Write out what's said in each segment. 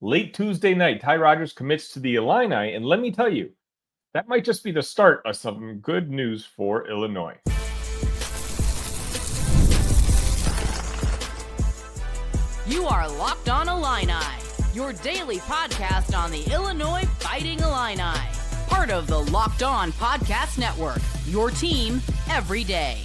Late Tuesday night, Ty Rodgers commits to the Illini, and let me tell you, that might just be the start of some good news for Illinois. You are Locked On Illini, your daily podcast on the Illinois Fighting Illini. Part of the Locked On Podcast Network, your team every day.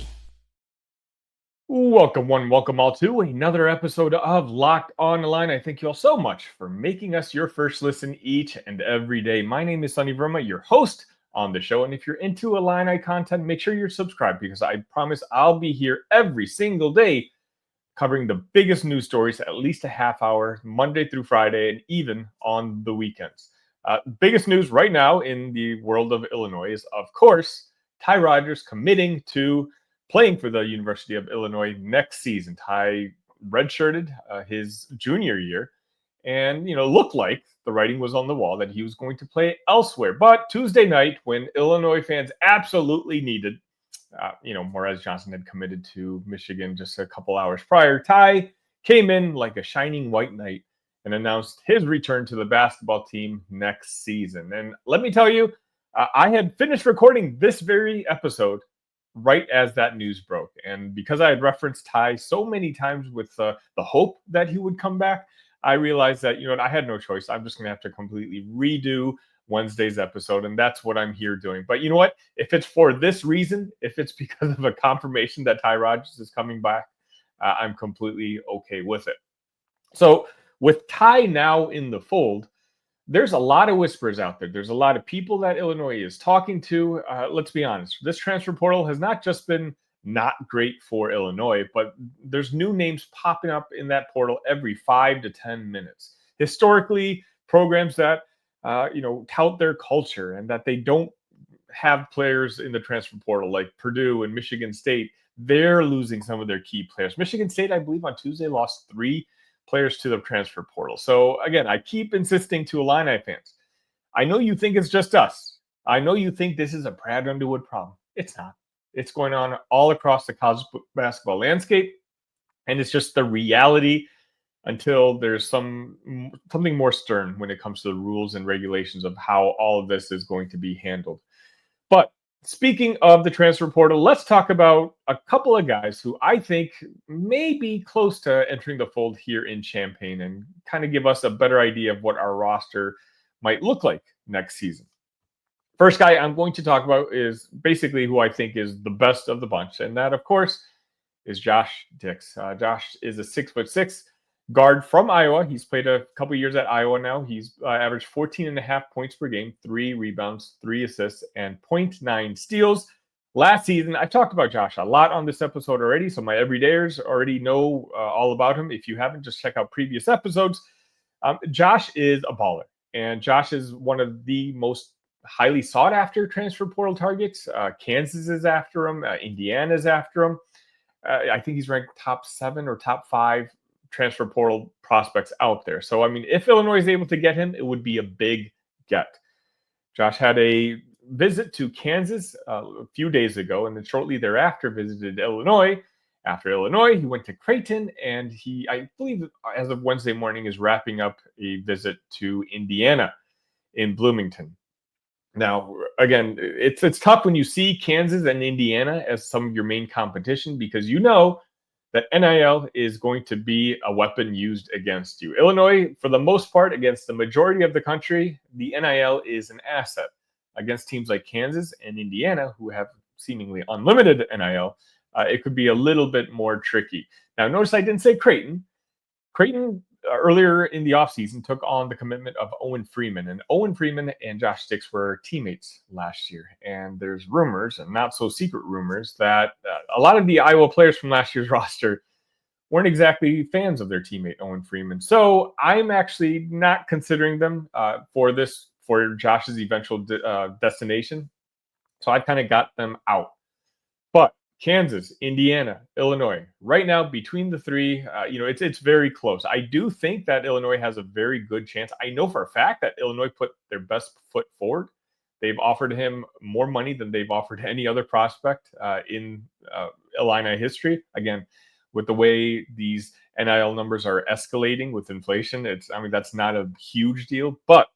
Welcome one, welcome all to another episode of Locked On Illini. Thank you all so much for making us your first listen each and every day. My name is Sunny Verma, your host on the show. And if you're into Illini content, make sure you're subscribed because I promise I'll be here every single day covering the biggest news stories at least a half hour, Monday through Friday, and even on the weekends. Biggest news right now in the world of Illinois is, of course, Ty Rodgers committing to playing for the University of Illinois next season. Ty redshirted his junior year and, looked like the writing was on the wall that he was going to play elsewhere. But Tuesday night, when Illinois fans absolutely needed, Morez Johnson had committed to Michigan just a couple hours prior, Ty came in like a shining white knight and announced his return to the basketball team next season. And let me tell you, I had finished recording this very episode right as that news broke. And because I had referenced Ty so many times with the hope that he would come back, I realized that, I had no choice. I'm just going to have to completely redo Wednesday's episode. And that's what I'm here doing. But you know what? If it's for this reason, if it's because of a confirmation that Ty Rodgers is coming back, I'm completely okay with it. So with Ty now in the fold, there's a lot of whispers out there. There's a lot of people that Illinois is talking to. Let's be honest. This transfer portal has not just been not great for Illinois, but there's new names popping up in that portal every 5 to 10 minutes. Historically, programs that, tout their culture and that they don't have players in the transfer portal like Purdue and Michigan State, they're losing some of their key players. Michigan State, I believe on Tuesday, lost 3 players to the transfer portal. So again, I keep insisting to Illini fans, I know you think it's just us. I know you think this is a Brad Underwood problem. It's not. It's going on all across the college basketball landscape. And it's just the reality until there's something more stern when it comes to the rules and regulations of how all of this is going to be handled. But speaking of the transfer portal, let's talk about a couple of guys who I think may be close to entering the fold here in Champaign and kind of give us a better idea of what our roster might look like next season. First guy I'm going to talk about is basically who I think is the best of the bunch, and that, of course, is Josh Dix. Josh is a 6'6" guard from Iowa. He's played a couple years at Iowa now. He's averaged 14.5 points per game, 3 rebounds, 3 assists, and 0.9 steals. Last season, I've talked about Josh a lot on this episode already, so my everydayers already know all about him. If you haven't, just check out previous episodes. Josh is a baller, and Josh is one of the most highly sought-after transfer portal targets. Kansas is after him. Indiana is after him. I think he's ranked top 7 or top 5 transfer portal prospects out there. So, if Illinois is able to get him, it would be a big get. Josh had a visit to Kansas a few days ago, and then shortly thereafter visited Illinois. After Illinois, he went to Creighton, and he, I believe, as of Wednesday morning, is wrapping up a visit to Indiana in Bloomington. Now, again, it's tough when you see Kansas and Indiana as some of your main competition because that NIL is going to be a weapon used against you. Illinois, for the most part, against the majority of the country, the NIL is an asset. Against teams like Kansas and Indiana, who have seemingly unlimited NIL, it could be a little bit more tricky. Now, notice I didn't say Creighton. Creighton, earlier in the offseason, took on the commitment of Owen Freeman. And Owen Freeman and Josh Dix were teammates last year. And there's rumors, and not so secret rumors, that a lot of the Iowa players from last year's roster weren't exactly fans of their teammate, Owen Freeman. So I'm actually not considering them for Josh's eventual destination. So I kind of got them out. But Kansas, Indiana, Illinois, right now between the 3, it's very close. I do think that Illinois has a very good chance. I know for a fact that Illinois put their best foot forward. They've offered him more money than they've offered any other prospect in Illini history. Again, with the way these NIL numbers are escalating with inflation. That's not a huge deal, but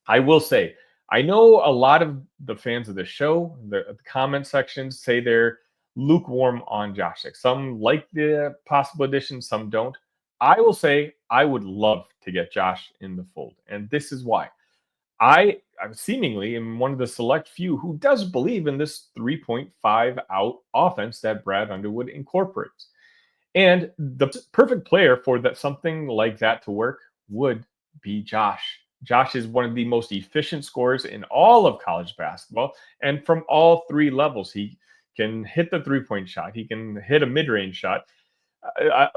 I will say, I know a lot of the fans of the show, the comment sections say they're lukewarm on Josh Dix. Some like the possible addition, some don't. I will say I would love to get Josh in the fold, and this is why. I'm seemingly am one of the select few who does believe in this 3.5 out offense that Brad Underwood incorporates. And the perfect player for that something like that to work would be Josh. Josh is one of the most efficient scorers in all of college basketball, and from all three levels. He can hit the three-point shot. He can hit a mid-range shot.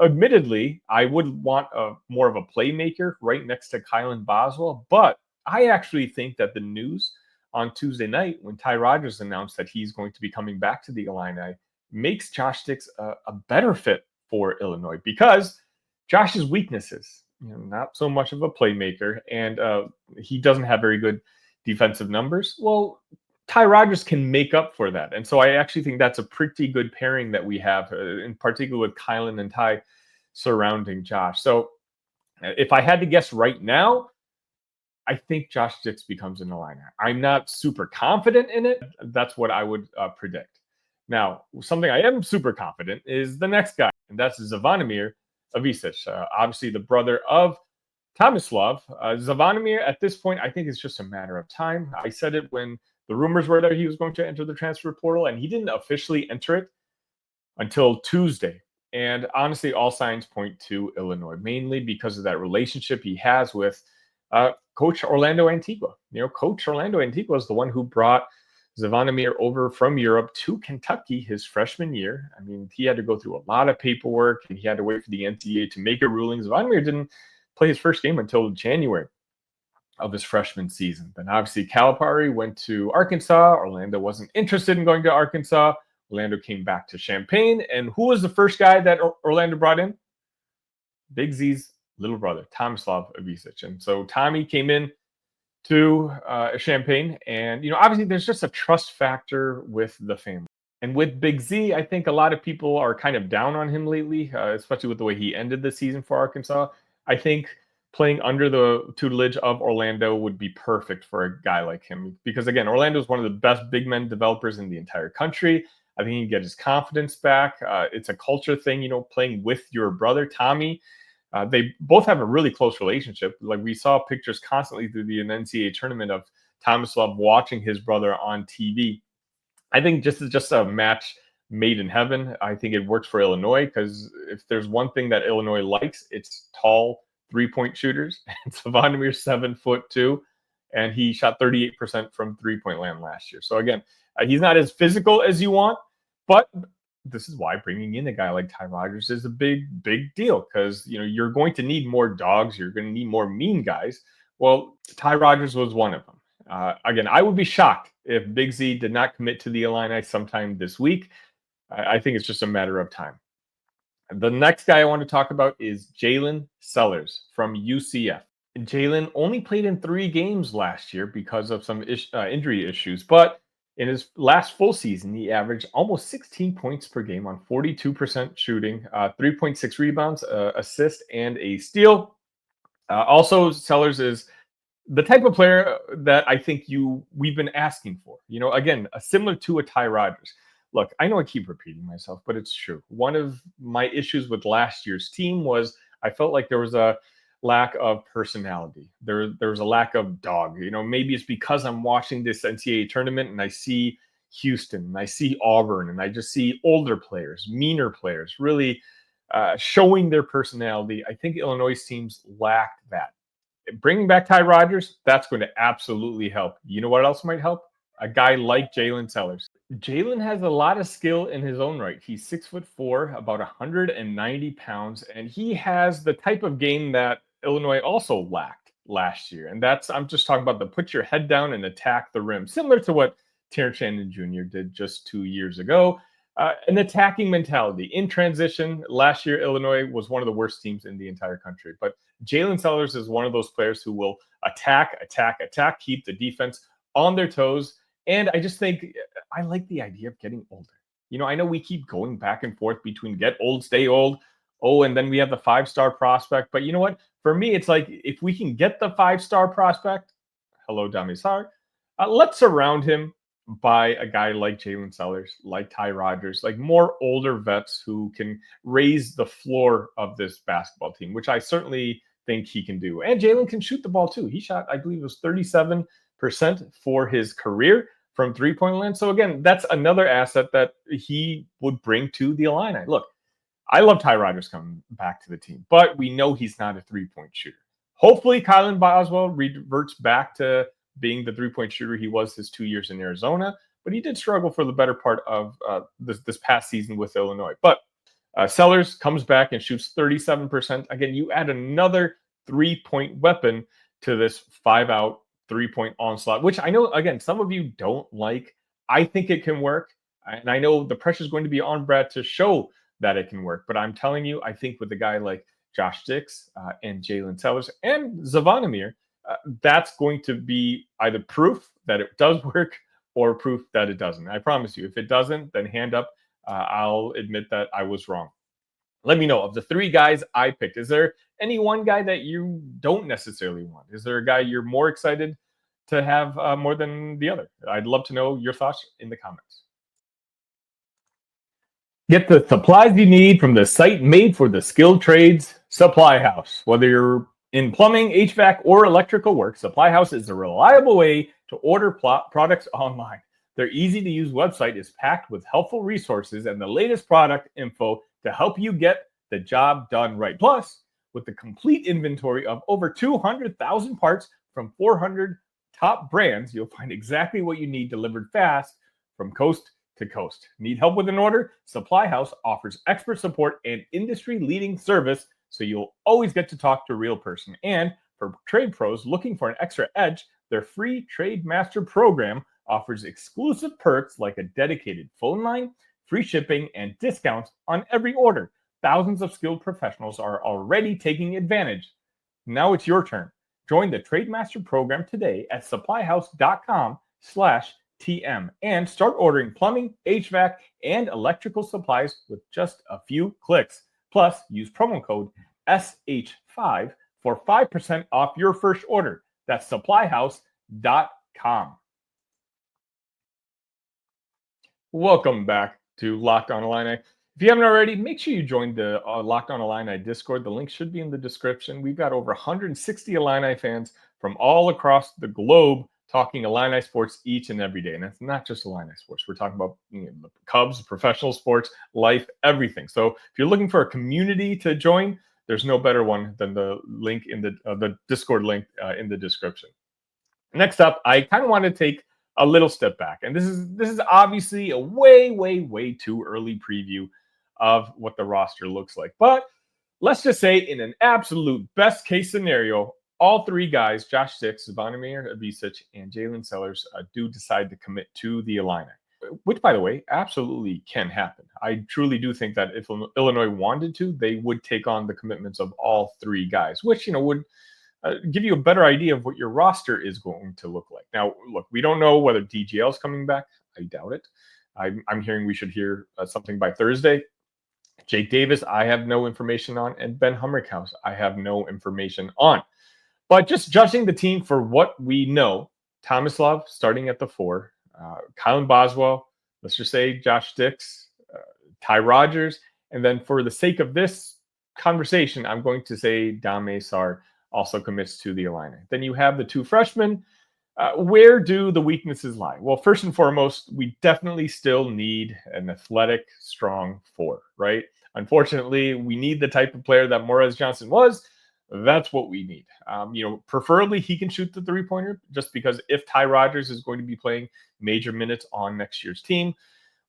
Admittedly, I would want more of a playmaker right next to Kylan Boswell, but I actually think that the news on Tuesday night when Ty Rodgers announced that he's going to be coming back to the Illini makes Josh Dix a better fit for Illinois, because Josh's weaknesses, not so much of a playmaker, and he doesn't have very good defensive numbers. Well, Ty Rodgers can make up for that. And so I actually think that's a pretty good pairing that we have, in particular with Kylan and Ty surrounding Josh. So if I had to guess right now, I think Josh Dix becomes an Illini. I'm not super confident in it. That's what I would predict. Now, something I am super confident is the next guy, and that's Zvonimir Ivisic, obviously the brother of Tomislav. Zvonimir, at this point, I think it's just a matter of time. I said it when the rumors were that he was going to enter the transfer portal, and he didn't officially enter it until Tuesday. And honestly, all signs point to Illinois, mainly because of that relationship he has with Coach Orlando Antigua. Coach Orlando Antigua is the one who brought Zvonimir over from Europe to Kentucky his freshman year. He had to go through a lot of paperwork, and he had to wait for the NCAA to make a ruling. Zvonimir didn't play his first game until January of his freshman season. Then obviously Calipari went to Arkansas. Orlando wasn't interested in going to Arkansas. Orlando came back to Champaign. And who was the first guy that Orlando brought in? Big Z's little brother, Tomislav Ivisic. And so Tommy came in to Champaign. And, obviously there's just a trust factor with the family. And with Big Z, I think a lot of people are kind of down on him lately, especially with the way he ended the season for Arkansas. I think playing under the tutelage of Orlando would be perfect for a guy like him. Because, again, Orlando is one of the best big men developers in the entire country. I think he can get his confidence back. It's a culture thing, playing with your brother, Tommy. They both have a really close relationship. Like, we saw pictures constantly through the NCAA tournament of Tomislav watching his brother on TV. I think this is just a match made in heaven. I think it works for Illinois, because if there's one thing that Illinois likes, it's tall three-point shooters. And Zvonimir's 7'2", and he shot 38% from three-point land last year. So again, he's not as physical as you want, but this is why bringing in a guy like Ty Rodgers is a big deal, because you're going to need more dogs. You're going to need more mean guys. Well, Ty Rodgers was one of them. Again, I would be shocked if Big Z did not commit to the Illini sometime this week. I think it's just a matter of time. The next guy I want to talk about is Jaylen Sellers from UCF. Jaylin only played in 3 games last year because of some injury issues, but in his last full season, he averaged almost 16 points per game on 42% shooting, 3.6 rebounds, assist, and a steal. Also, Sellers is the type of player that I think we've been asking for. Again, similar to a Ty Rodgers. Look, I know I keep repeating myself, but it's true. One of my issues with last year's team was I felt like there was a lack of personality. There was a lack of dog. Maybe it's because I'm watching this NCAA tournament and I see Houston and I see Auburn and I just see older players, meaner players, really showing their personality. I think Illinois teams lacked that. Bringing back Ty Rodgers, that's going to absolutely help. You know what else might help? A guy like Jaylen Sellers. Jaylin has a lot of skill in his own right. He's 6'4", about 190 pounds, and he has the type of game that Illinois also lacked last year. And I'm just talking about the put your head down and attack the rim, similar to what Terrence Shannon Jr. did just 2 years ago. An attacking mentality. In transition, last year, Illinois was one of the worst teams in the entire country. But Jaylen Sellers is one of those players who will attack, keep the defense on their toes. And I just think I like the idea of getting older. I know we keep going back and forth between get old, stay old. Oh, and then we have the 5-star prospect. But you know what? For me, it's like if we can get the 5-star prospect, hello, Damisar, let's surround him by a guy like Jaylen Sellers, like Ty Rodgers, like more older vets who can raise the floor of this basketball team, which I certainly think he can do. And Jaylin can shoot the ball too. He shot, I believe it was 37% for his career from three-point land. So again, that's another asset that he would bring to the Illini. Look, I love Ty Rodgers coming back to the team, but we know he's not a three-point shooter. Hopefully, Kylan Boswell reverts back to being the three-point shooter he was his 2 years in Arizona, but he did struggle for the better part of this past season with Illinois. But Sellers comes back and shoots 37%. Again, you add another three-point weapon to this 5-out three-point onslaught, which I know, again, some of you don't like. I think it can work, and I know the pressure is going to be on Brad to show that it can work. But I'm telling you, I think with a guy like Josh Dix and Jaylen Sellers and Zvonimir, that's going to be either proof that it does work or proof that it doesn't. I promise you, if it doesn't, then hand up. I'll admit that I was wrong. Let me know, of the three guys I picked, is there any one guy that you don't necessarily want? Is there a guy you're more excited to have more than the other? I'd love to know your thoughts in the comments. Get the supplies you need from the site made for the skilled trades, SupplyHouse. Whether you're in plumbing, HVAC, or electrical work, SupplyHouse is a reliable way to order products online. Their easy-to-use website is packed with helpful resources and the latest product info to help you get the job done right. Plus, with the complete inventory of over 200,000 parts from 400 top brands, you'll find exactly what you need delivered fast from coast to coast. Need help with an order? SupplyHouse offers expert support and industry-leading service, so you'll always get to talk to a real person. And for trade pros looking for an extra edge, their free Trade Master program offers exclusive perks like a dedicated phone line, free shipping, and discounts on every order. Thousands of skilled professionals are already taking advantage. Now it's your turn. Join the Trade Master program today at supplyhouse.com/TM and start ordering plumbing, HVAC, and electrical supplies with just a few clicks. Plus, use promo code SH5 for 5% off your first order. That's supplyhouse.com. Welcome back to Locked On Illini. If you haven't already, make sure you join the Locked On Illini Discord. The link should be in the description. We've got over 160 Illini fans from all across the globe talking Illini sports each and every day. And it's not just Illini sports. We're talking about the Cubs, professional sports, life, everything. So if you're looking for a community to join, there's no better one than the link in the Discord link in the description. Next up, I kind of want to take a little step back. And this is obviously a way too early preview of what the roster looks like. But let's just say in an absolute best case scenario, all three guys, Josh Dix, Zvonimir, Ivisic, and Jaylen Sellers, do decide to commit to the Illini, which, by the way, absolutely can happen. I truly do think that if Illinois wanted to, they would take on the commitments of all three guys, which, would give you a better idea of what your roster is going to look like. Now, look, we don't know whether DGL is coming back. I doubt it. I'm hearing we should hear something by Thursday. Jake Davis, I have no information on, and Ben Humrickhouse, I have no information on. But just judging the team for what we know, Tomislav starting at the 4, Kylan Boswell, let's just say Josh Dix, Ty Rodgers, and then for the sake of this conversation, I'm going to say Dame Sar also commits to the Illini. Then you have the two freshmen. Where do the weaknesses lie? Well, first and foremost, we definitely still need an athletic, strong 4, right? Unfortunately, we need the type of player that Morez Johnson was. That's what we need. Preferably he can shoot the three-pointer, just because if Ty Rodgers is going to be playing major minutes on next year's team,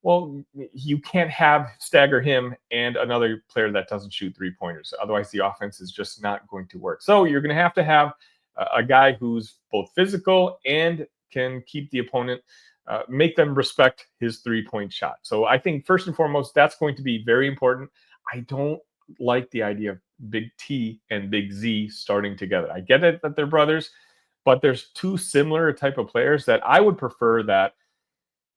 well, you can't stagger him and another player that doesn't shoot three-pointers. Otherwise, the offense is just not going to work. So you're going to have a guy who's both physical and can keep the opponent, make them respect his three-point shot. So I think first and foremost, that's going to be very important. I don't like the idea of Big T and Big Z starting together. I get it that they're brothers, but there's two similar type of players that I would prefer that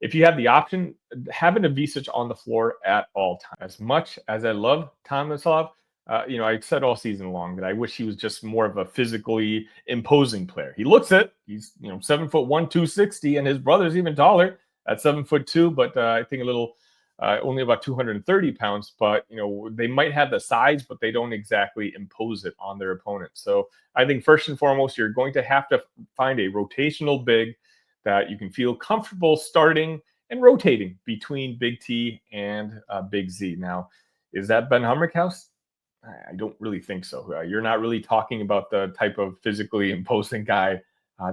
if you have the option, having a Ivisic on the floor at all times. As much as I love Tomislav, I said all season long that I wish he was just more of a physically imposing player. He looks it. He's 7'1", 260, and his brother's even taller at 7'2", but I think a little only about 230 pounds. But they might have the size, but they don't exactly impose it on their opponent. So I think first and foremost, you're going to have to find a rotational big that you can feel comfortable starting and rotating between Big T and Big Z. Now, is that Ben Hummerkaus? I don't really think so. You're not really talking about the type of physically imposing guy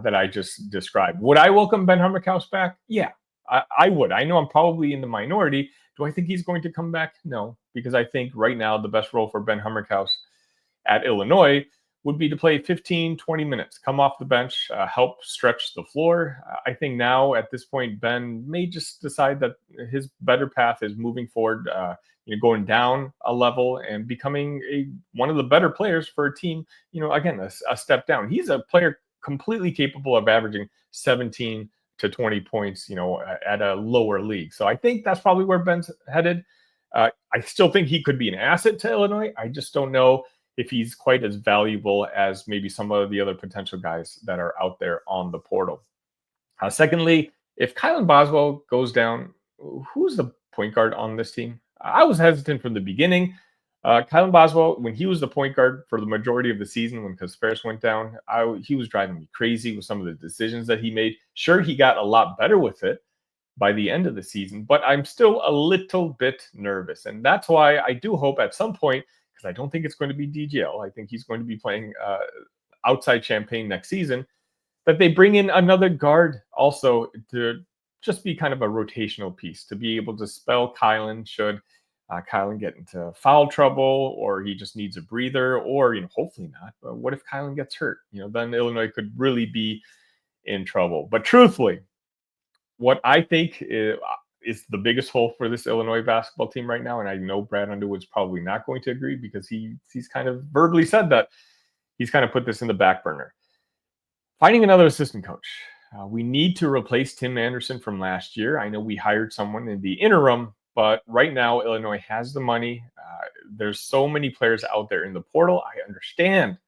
that I just described. Would I welcome Ben Hummerkaus back? Yeah, I would. I know I'm probably in the minority. Do I think he's going to come back? No, because I think right now the best role for Ben Hummerkaus at Illinois would be to play 15, 20 minutes, come off the bench, help stretch the floor. I think now at this point, Ben may just decide that his better path is moving forward, going down a level and becoming one of the better players for a team, again, a step down. He's a player completely capable of averaging 17 to 20 points, at a lower league. So I think that's probably where Ben's headed. I still think he could be an asset to Illinois. I just don't know if he's quite as valuable as maybe some of the other potential guys that are out there on the portal. Secondly, if Kylan Boswell goes down, who's the point guard on this team? I was hesitant from the beginning. Kylan Boswell, when he was the point guard for the majority of the season, when Kasparis went down, he was driving me crazy with some of the decisions that he made. Sure, he got a lot better with it by the end of the season, but I'm still a little bit nervous. And that's why I do hope at some point, because I don't think it's going to be DGL. I think he's going to be playing outside Champaign next season, that they bring in another guard also to just be kind of a rotational piece, to be able to spell Kylan should Kylan get into foul trouble, or he just needs a breather, or, hopefully not. But what if Kylan gets hurt? Then Illinois could really be in trouble. But truthfully, what I think is the biggest hole for this Illinois basketball team right now, and I know Brad Underwood's probably not going to agree because he's kind of verbally said that he's kind of put this in the back burner. Finding another assistant coach. We need to replace Tim Anderson from last year. I know we hired someone in the interim, but right now Illinois has the money. There's so many players out there in the portal. I understand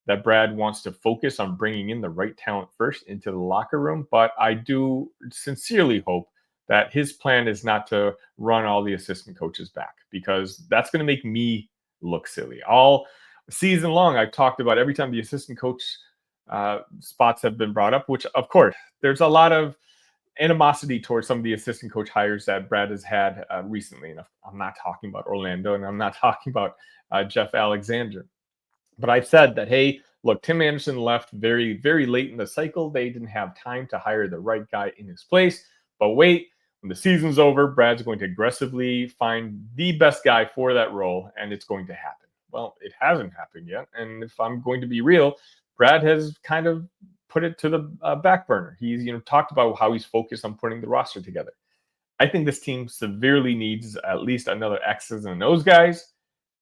that Brad wants to focus on bringing in the right talent first into the locker room, but I do sincerely hope that his plan is not to run all the assistant coaches back, because that's going to make me look silly. All season long, I've talked about every time the assistant coach spots have been brought up, which, of course, there's a lot of animosity towards some of the assistant coach hires that Brad has had recently. And I'm not talking about Orlando, and I'm not talking about Jeff Alexander. But I've said that, hey, look, Tim Anderson left very, very late in the cycle. They didn't have time to hire the right guy in his place. But wait, when the season's over, Brad's going to aggressively find the best guy for that role, and it's going to happen. Well, it hasn't happened yet. And if I'm going to be real, Brad has kind of put it to the back burner. He's talked about how he's focused on putting the roster together. I think this team severely needs at least another X's and O's guy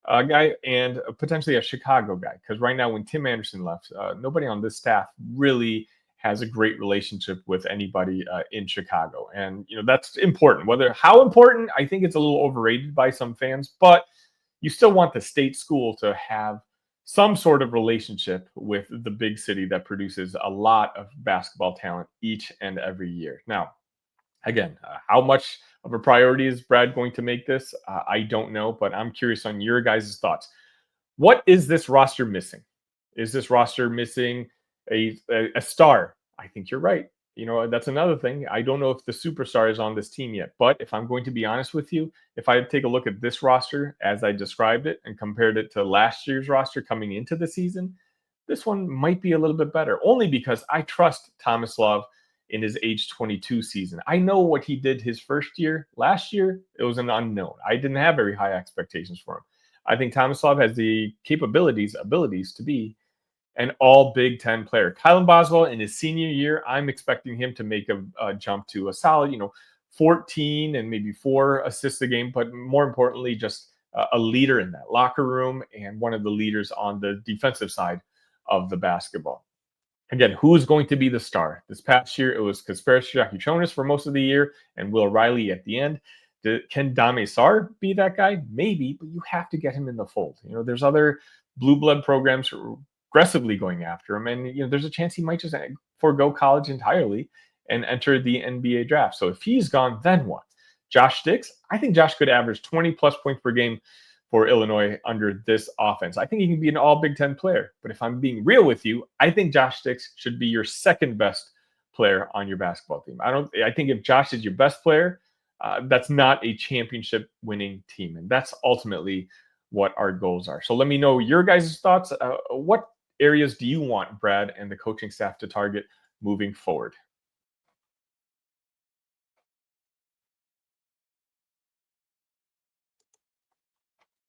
and potentially a Chicago guy. Because right now, when Tim Anderson left, nobody on this staff really has a great relationship with anybody in Chicago. And, that's important. How important, I think it's a little overrated by some fans, but you still want the state school to have some sort of relationship with the big city that produces a lot of basketball talent each and every year. Now, again, how much of a priority is Brad going to make this? I don't know, but I'm curious on your guys' thoughts. What is this roster missing? Is this roster missing a star? I think you're right. That's another thing. I don't know if the superstar is on this team yet, but if I'm going to be honest with you, if I take a look at this roster as I described it and compared it to last year's roster coming into the season, this one might be a little bit better, only because I trust Thomas Love in his age 22 season. I know what he did his first year. Last year, it was an unknown. I didn't have very high expectations for him. I think Thomas Love has the abilities to be an all Big Ten player. Kylan Boswell in his senior year, I'm expecting him to make a jump to a solid, 14 and maybe 4 assists a game, but more importantly, just a leader in that locker room and one of the leaders on the defensive side of the basketball. Again, who's going to be the star? This past year, it was Kasparis Jakuchonis for most of the year and Will Riley at the end. Can Dame Sar be that guy? Maybe, but you have to get him in the fold. There's other blue blood programs aggressively going after him, and there's a chance he might just forego college entirely and enter the NBA draft. So if he's gone, then what? Josh Dix, I think Josh could average 20 plus points per game for Illinois under this offense. I think he can be an all Big Ten player. But if I'm being real with you, I think Josh Dix should be your second best player on your basketball team. I think if Josh is your best player, that's not a championship winning team. And that's ultimately what our goals are. So let me know your guys' thoughts. What areas do you want Brad and the coaching staff to target moving forward?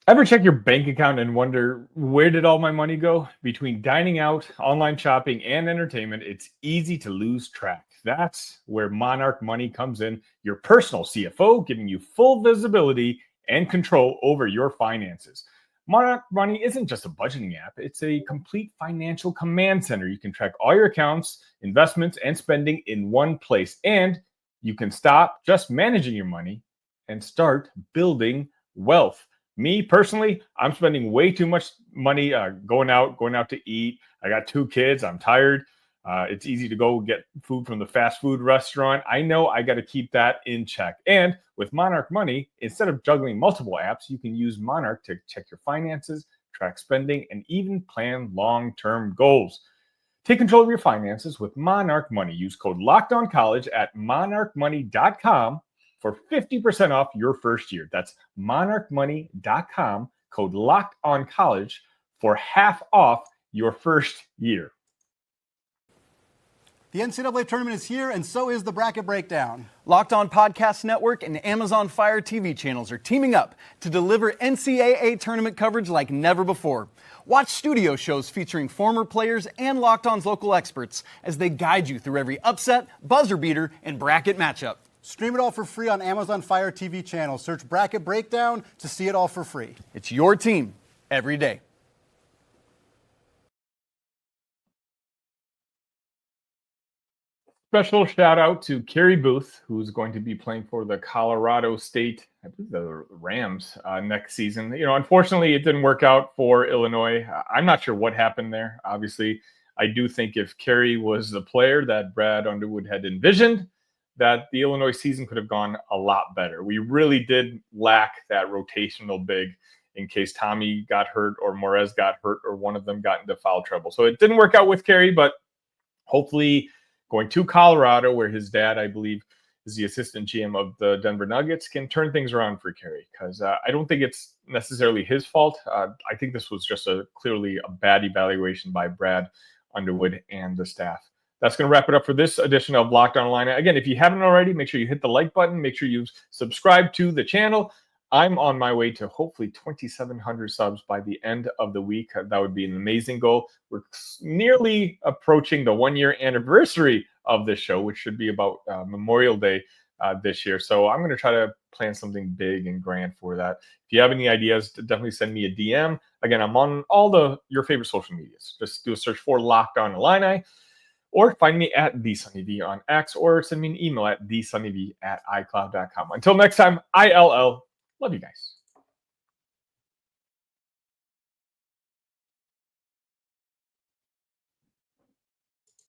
Ever check your bank account and wonder, where did all my money go? Between dining out, online shopping, and entertainment, it's easy to lose track. That's where Monarch Money comes in, your personal CFO, giving you full visibility and control over your finances. Monarch Money isn't just a budgeting app, it's a complete financial command center. You can track all your accounts, investments, and spending in one place. And you can stop just managing your money and start building wealth. Me personally, I'm spending way too much money going out to eat. I got 2 kids. I'm tired. It's easy to go get food from the fast food restaurant. I know I got to keep that in check. And with Monarch Money, instead of juggling multiple apps, you can use Monarch to check your finances, track spending, and even plan long-term goals. Take control of your finances with Monarch Money. Use code LOCKEDONCollege at monarchmoney.com for 50% off your first year. That's monarchmoney.com, code LOCKEDONCollege for half off your first year. The NCAA tournament is here, and so is the Bracket Breakdown. Locked On Podcast Network and Amazon Fire TV channels are teaming up to deliver NCAA tournament coverage like never before. Watch studio shows featuring former players and Locked On's local experts as they guide you through every upset, buzzer beater, and bracket matchup. Stream it all for free on Amazon Fire TV channel. Search Bracket Breakdown to see it all for free. It's your team every day. Special shout out to Kerry Booth, who's going to be playing for the Colorado State, I believe the Rams next season. Unfortunately, it didn't work out for Illinois. I'm not sure what happened there. Obviously, I do think if Kerry was the player that Brad Underwood had envisioned, that the Illinois season could have gone a lot better. We really did lack that rotational big in case Tommy got hurt or Morez got hurt or one of them got into foul trouble. So it didn't work out with Kerry, but hopefully going to Colorado, where his dad, I believe, is the assistant GM of the Denver Nuggets, can turn things around for Kerry, because I don't think it's necessarily his fault. I think this was just clearly a bad evaluation by Brad Underwood and the staff. That's going to wrap it up for this edition of Locked On Illini. Again, if you haven't already, make sure you hit the like button. Make sure you subscribe to the channel. I'm on my way to hopefully 2,700 subs by the end of the week. That would be an amazing goal. We're nearly approaching the 1-year anniversary of this show, which should be about Memorial Day this year. So I'm going to try to plan something big and grand for that. If you have any ideas, definitely send me a DM. Again, I'm on all your favorite social medias. Just do a search for Locked On Illini, or find me at TheSunnyV on X, or send me an email at TheSunnyV@iCloud.com. Until next time, ILL. Love you guys.